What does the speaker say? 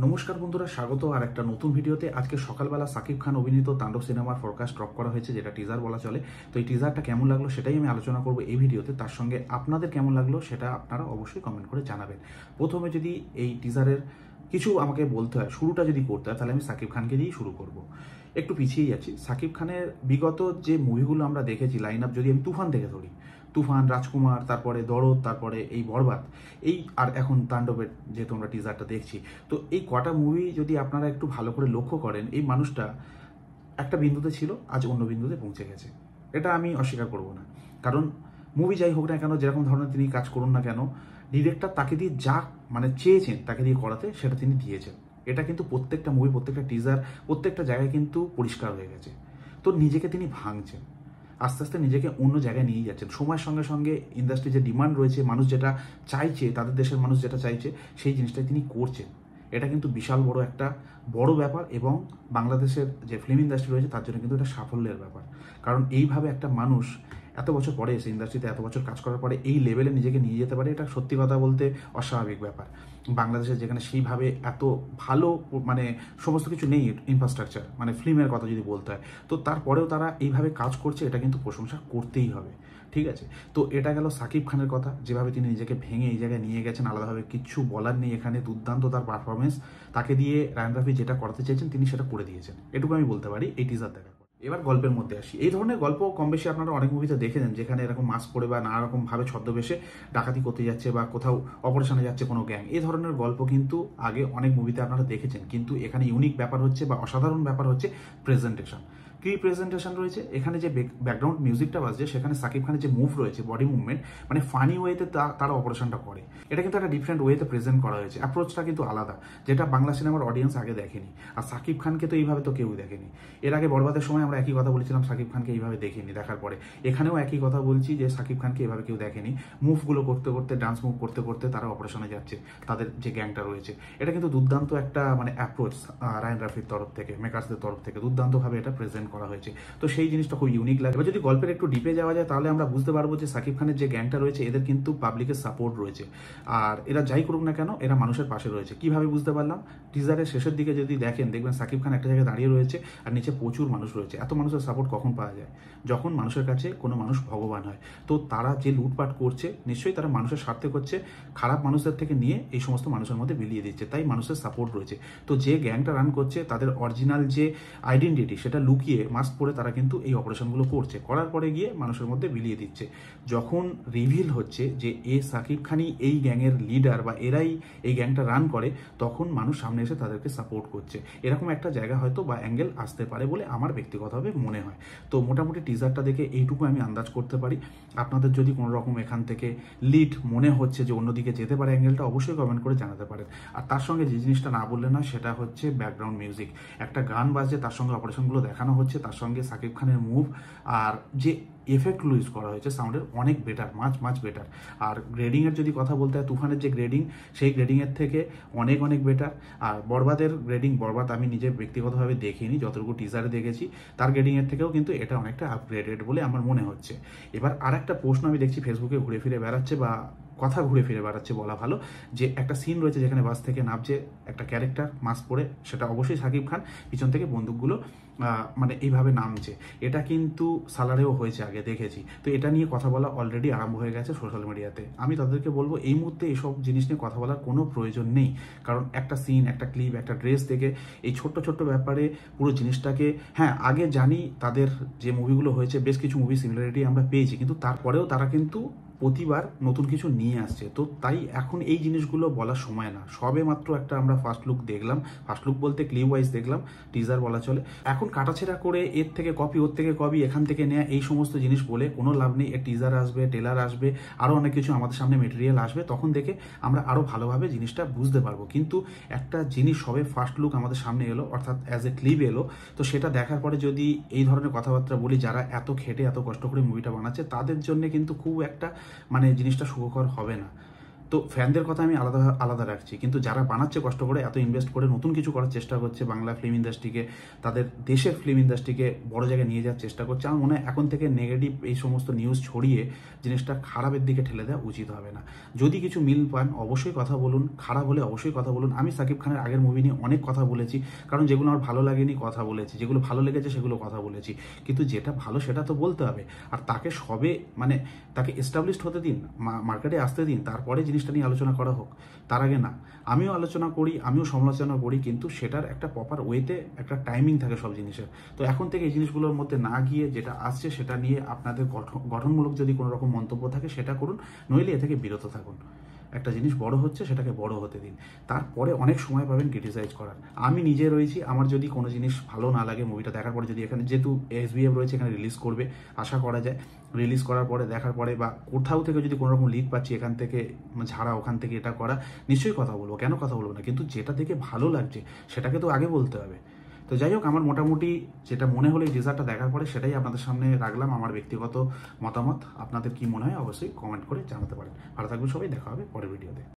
নমস্কার বন্ধুরা, স্বাগত আর একটা নতুন ভিডিওতে। আজকে সকালবেলা সাকিব খান অভিনীত তাণ্ডব সিনেমার ফরকাস্ট ড্রপ করা হয়েছে, যেটা টিজার বলা চলে। তো এই টিজারটা কেমন লাগলো সেটাই আমি আলোচনা করব এই ভিডিওতে। তার সঙ্গে আপনাদের কেমন লাগলো সেটা আপনারা অবশ্যই কমেন্ট করে জানাবেন। প্রথমে যদি এই টিজারের কিছু আমাকে বলতে হয়, শুরুটা যদি করতে হয়, তাহলে আমি সাকিব খানকে দিয়েই শুরু করব। একটু পিছিয়েই যাচ্ছি। সাকিব খানের বিগত যে মুভিগুলো আমরা দেখেছি, লাইন আপ যদি আমি তুফান থেকে ধরি, তুফান, রাজকুমার, তারপরে দরদ, তারপরে এই বরবাদ, এই আর এখন তাণ্ডবের যেহেতু আমরা টিজারটা দেখছি, তো এই কটা মুভি যদি আপনারা একটু ভালো করে লক্ষ্য করেন, এই মানুষটা একটা বিন্দুতে ছিল, আজ অন্য বিন্দুতে পৌঁছে গেছে। এটা আমি অস্বীকার করব না। কারণ মুভি যাই হোক না কেন, যেরকম ধরনের তিনি কাজ করুন না কেন, ডিরেক্টর তাকে দিয়ে যা চেয়েছেন তাকে দিয়ে করাতে, সেটা তিনি দিয়েছেন। এটা কিন্তু প্রত্যেকটা মুভি, প্রত্যেকটা টিজার, প্রত্যেকটা জায়গায় কিন্তু পরিষ্কার হয়ে গেছে। তো নিজেকে তিনি ভাঙছেন, আস্তে আস্তে নিজেকে অন্য জায়গায় নিয়ে যাচ্ছেন। সময়ের সঙ্গে সঙ্গে ইন্ডাস্ট্রি যে ডিমান্ড রয়েছে, মানুষ যেটা চাইছে, তাদের দেশের মানুষ যেটা চাইছে, সেই জিনিসটাই তিনি করছেন। এটা কিন্তু বিশাল বড় একটা বড় ব্যাপার, এবং বাংলাদেশের যে ফিল্ম ইন্ডাস্ট্রি রয়েছে তার জন্য কিন্তু এটা সাফল্যের ব্যাপার। কারণ এইভাবে একটা মানুষ এত বছর পরে এসে, ইন্ডাস্ট্রিতে এত বছর কাজ করার পরে এই লেভেলে নিজেকে নিয়ে যেতে পারে, এটা সত্যি কথা বলতে অস্বাভাবিক ব্যাপার। বাংলাদেশের যেখানে সেইভাবে এত ভালো সমস্ত কিছু নেই, ইনফ্রাস্ট্রাকচার, ফিল্মের কথা যদি বলতে হয়, তো তারপরেও তারা এইভাবে কাজ করছে, এটা কিন্তু প্রশংসা করতেই হবে। ঠিক আছে, তো এটা গেল সাকিব খানের কথা, যেভাবে তিনি নিজেকে ভেঙে এই জায়গায় নিয়ে গেছেন, আলাদাভাবে কিচ্ছু বলার নেই এখানে। দুর্দান্ত তার পারফরমেন্স। তাকে দিয়ে রায়ান রাফি যেটা করাতে চাইছেন তিনি সেটা করে দিয়েছেন, এটুকু আমি বলতে পারি এই টিজার দেখার পর। এবার গল্পের মধ্যে আসি। এই ধরনের গল্প কম বেশি আপনারা অনেক মুভিতে দেখেছেন, যেখানে এরকম মাস্ক পরে বা নানা রকম ভাবে ছদ্মবেশে ডাকাতি করতে যাচ্ছে বা কোথাও অপারেশনে যাচ্ছে কোনো গ্যাং। এই ধরনের গল্প কিন্তু আগে অনেক মুভিতে আপনারা দেখেছেন, কিন্তু এখানে ইউনিক ব্যাপার হচ্ছে বা অসাধারণ ব্যাপার হচ্ছে প্রেজেন্টেশন। কি প্রেজেন্টেশন রয়েছে এখানে, যে ব্যাকগ্রাউন্ড মিউজিকটা বাজছে, সেখানে সাকিব খানের যে মুভ রয়েছে, বডি মুভমেন্ট, ফানি ওয়েতে তারা অপারেশনটা করে। এটা কিন্তু একটা ডিফারেন্ট ওয়েতে প্রেজেন্ট করা হয়েছে। অ্যাপ্রোচটা কিন্তু আলাদা, যেটা বাংলা সিনেমার অডিয়েন্স আগে দেখেনি। আর সাকিব খানকে তো এইভাবে তো কেউ দেখেনি। এর আগে বরবাদের সময় আমরা একই কথা বলেছিলাম, সাকিব খানকে এইভাবে দেখিনি। দেখার পরে এখানেও একই কথা বলছি যে সাকিব খানকে এইভাবে কেউ দেখেনি। মুভগুলো করতে করতে, ডান্স মুভ করতে করতে তারা অপারেশনে যাচ্ছে, তাদের যে গ্যাংটা রয়েছে। এটা কিন্তু দুর্দান্ত একটা অ্যাপ্রোচ রায়ান রাফির তরফ থেকে, মেকার্সদের তরফ থেকে দুর্দান্তভাবে এটা প্রেজেন্ট করা হয়েছে। তো সেই জিনিসটা খুব ইউনিক লাগে। এবার যদি গল্পের একটু ডিপে যাওয়া যায়, তাহলে আমরা বুঝতে পারবো যে সাকিব খানের যে গ্যাংটা রয়েছে, এদের কিন্তু পাবলিকের সাপোর্ট রয়েছে। আর এরা যাই করুক না কেন, এরা মানুষের পাশে রয়েছে। কিভাবে বুঝতে পারলাম? টিজারের শেষের দিকে যদি দেখেন, দেখবেন সাকিব খান একটা জায়গায় দাঁড়িয়ে রয়েছে, আর নিচে প্রচুর মানুষ রয়েছে। এত মানুষের সাপোর্ট কখন পাওয়া যায়? যখন মানুষের কাছে কোনো মানুষ ভগবান হয়। তো তারা যে লুটপাট করছে, নিশ্চয়ই তারা মানুষের স্বার্থে করছে, খারাপ মানুষদের থেকে নিয়ে এই সমস্ত মানুষের মধ্যে বিলিয়ে দিচ্ছে, তাই মানুষের সাপোর্ট রয়েছে। তো যে গ্যাংটা রান করছে, তাদের অরিজিনাল যে আইডেন্টিটি, সেটা লুকিয়ে মাস্ক পরে তারা কিন্তু এই অপারেশনগুলো করছে, করার পরে গিয়ে মানুষের মধ্যে বিলিয়ে দিচ্ছে। যখন রিভিল হচ্ছে যে সাকিব খানই এই গ্যাংয়ের লিডার বা এরাই এই গ্যাংটা রান করে, তখন মানুষ সামনে এসে তাদেরকে সাপোর্ট করছে। এরকম একটা জায়গা হয়তো বা অ্যাঙ্গেল আসতে পারে বলে আমার ব্যক্তিগতভাবে মনে হয়। তো মোটামুটি টিজারটা দেখে এইটুকু আমি আন্দাজ করতে পারি। আপনাদের যদি কোনো রকম এখান থেকে লিড মনে হচ্ছে যে অন্যদিকে যেতে পারে অ্যাঙ্গেলটা, অবশ্যই কমেন্ট করে জানাতে পারেন। আর তার সঙ্গে যে জিনিসটা না বললে না, সেটা হচ্ছে ব্যাকগ্রাউন্ড মিউজিক। একটা গান বাজছে, তার সঙ্গে অপারেশনগুলো দেখানো হচ্ছে, তার সঙ্গে সাকিব খানের মুভ আর যে এফেক্টগুলো ইউজ করা হয়েছে সাউন্ডের, অনেক বেটার, মাছ বেটার। আর গ্রেডিংয়ের যদি কথা বলতে হয়, তুফানের যে গ্রেডিং, সেই গ্রেডিংয়ের থেকে অনেক বেটার। আর বরবাদের গ্রেডিং, বরবাদ আমি নিজে ব্যক্তিগতভাবে দেখিনি, যতটুকু টিজারে দেখেছি, তার গ্রেডিংয়ের থেকেও কিন্তু এটা অনেকটা আপগ্রেডেড বলে আমার মনে হচ্ছে। এবার আর একটা প্রশ্ন আমি দেখছি ফেসবুকে ঘুরে ফিরে বেড়াচ্ছে, বা কথা ঘুরে ফিরে বেড়াচ্ছে বলা ভালো, যে একটা সিন রয়েছে যেখানে বাস থেকে নামছে একটা ক্যারেক্টার মাস্ক পরে, সেটা অবশ্যই সাকিব খান, পিছন থেকে বন্দুকগুলো এইভাবে নামছে। এটা কিন্তু সালারেও হয়েছে, আগে দেখেছি। তো এটা নিয়ে কথা বলা অলরেডি আরম্ভ হয়ে গেছে সোশ্যাল মিডিয়াতে। আমি তাদেরকে বলবো, এই মুহূর্তে এইসব জিনিস নিয়ে কথা বলার কোনো প্রয়োজন নেই। কারণ একটা সিন, একটা ক্লিপ, একটা ড্রেস থেকে এই ছোট্ট ব্যাপারে পুরো জিনিসটাকে, হ্যাঁ আগে জানি তাদের যে মুভিগুলো হয়েছে, বেশ কিছু মুভি সিমিলারিটি আমরা পেয়েছি, কিন্তু তারপরেও তারা কিন্তু প্রতিবার নতুন কিছু নিয়ে আসছে। তো তাই এখন এই জিনিসগুলো বলার সময় না। সবে মাত্র একটা আমরা ফার্স্ট লুক দেখলাম, ফার্স্ট লুক বলতে ক্লিপ ওয়াইজ দেখলাম, টিজার বলা চলে। এখন কাটাছেড়া করে এর থেকে কপি, ওর থেকে কপি, এখান থেকে নেয়া, এই সমস্ত জিনিস বলে কোনো লাভ নেই। এর টিজার আসবে, ট্রেলার আসবে, আরও অনেক কিছু আমাদের সামনে মেটেরিয়াল আসবে, তখন দেখে আমরা আরও ভালোভাবে জিনিসটা বুঝতে পারবো। কিন্তু একটা জিনিস সবে ফার্স্ট লুক আমাদের সামনে এলো, অর্থাৎ অ্যাজ এ ক্লিপ এলো, তো সেটা দেখার পরে যদি এই ধরনের কথাবার্তা বলি, যারা এত খেটে এত কষ্ট করে মুভিটা বানাচ্ছে, তাদের জন্য কিন্তু খুব একটা জিনিসটা সুখকর হবে না। তো ফ্যানদের কথা আমি আলাদা আলাদা রাখছি, কিন্তু যারা বানাচ্ছে কষ্ট করে, এত ইনভেস্ট করে নতুন কিছু করার চেষ্টা করছে, বাংলা ফিল্ম ইন্ডাস্ট্রিকে, তাদের দেশের ফিল্ম ইন্ডাস্ট্রিকে বড় জায়গায় নিয়ে যাওয়ার চেষ্টা করছে, আমার মনে হয় এখন থেকে নেগেটিভ এই সমস্ত নিউজ ছড়িয়ে জিনিসটা খারাপের দিকে ঠেলে দেওয়া উচিত হবে না। যদি কিছু মিল পান অবশ্যই কথা বলুন, খারাপ হলে অবশ্যই কথা বলুন। আমি সাকিব খানের আগের মুভি নিয়ে অনেক কথা বলেছি, কারণ যেগুলো আমার ভালো লাগেনি কথা বলেছি, যেগুলো ভালো লেগেছে সেগুলো কথা বলেছি, কিন্তু যেটা ভালো সেটা তো বলতে হবে। আর তাকে সবে মানে তাকে এস্টাবলিশড হতে দিন, মার্কেটে আসতে দিন, তারপরে জিনিসটা নিয়ে আলোচনা করা হোক, তার আগে না। আমিও আলোচনা করি, আমিও সমালোচনা করি, কিন্তু সেটার একটা প্রপার ওয়েতে একটা টাইমিং থাকে সব জিনিসের। তো এখন থেকে এই জিনিসগুলোর মধ্যে না গিয়ে যেটা আসছে সেটা নিয়ে আপনাদের গঠনমূলক যদি কোনো রকম মন্তব্য থাকে সেটা করুন, নইলে এ থেকে বিরত থাকুন। একটা জিনিস বড় হচ্ছে সেটাকে বড় হতে দিন, তারপরে অনেক সময় পাবেন ক্রিটিসাইজ করার। আমি নিজে রয়েছি, আমার যদি কোনো জিনিস ভালো না লাগে মুভিটা দেখার পরে, যদি এখানে যেহেতু এসবিএফ রয়েছে এখানে রিলিজ করবে আশা করা যায়, রিলিজ করার পরে দেখার পরে বা কোথাও থেকে যদি কোনো রকম লিড পাচ্ছি এখান থেকে ঝাড়া, ওখান থেকে এটা করা, নিশ্চয়ই কথা বলবো, কেন কথা বলবো না, কিন্তু যেটা দেখে ভালো লাগছে সেটাকে তো আগে বলতে হবে। তো যাই হোক, আমার মোটামুটি যেটা মনে হলো এই টিজারটা দেখার পরে সেটাই আপনাদের সামনে রাখলাম, আমার ব্যক্তিগত মতামত। আপনাদের কি মনে হয় অবশ্যই কমেন্ট করে জানাতে পারেন। ভালো থাকবেন সবাই, দেখা হবে পরের ভিডিওতে।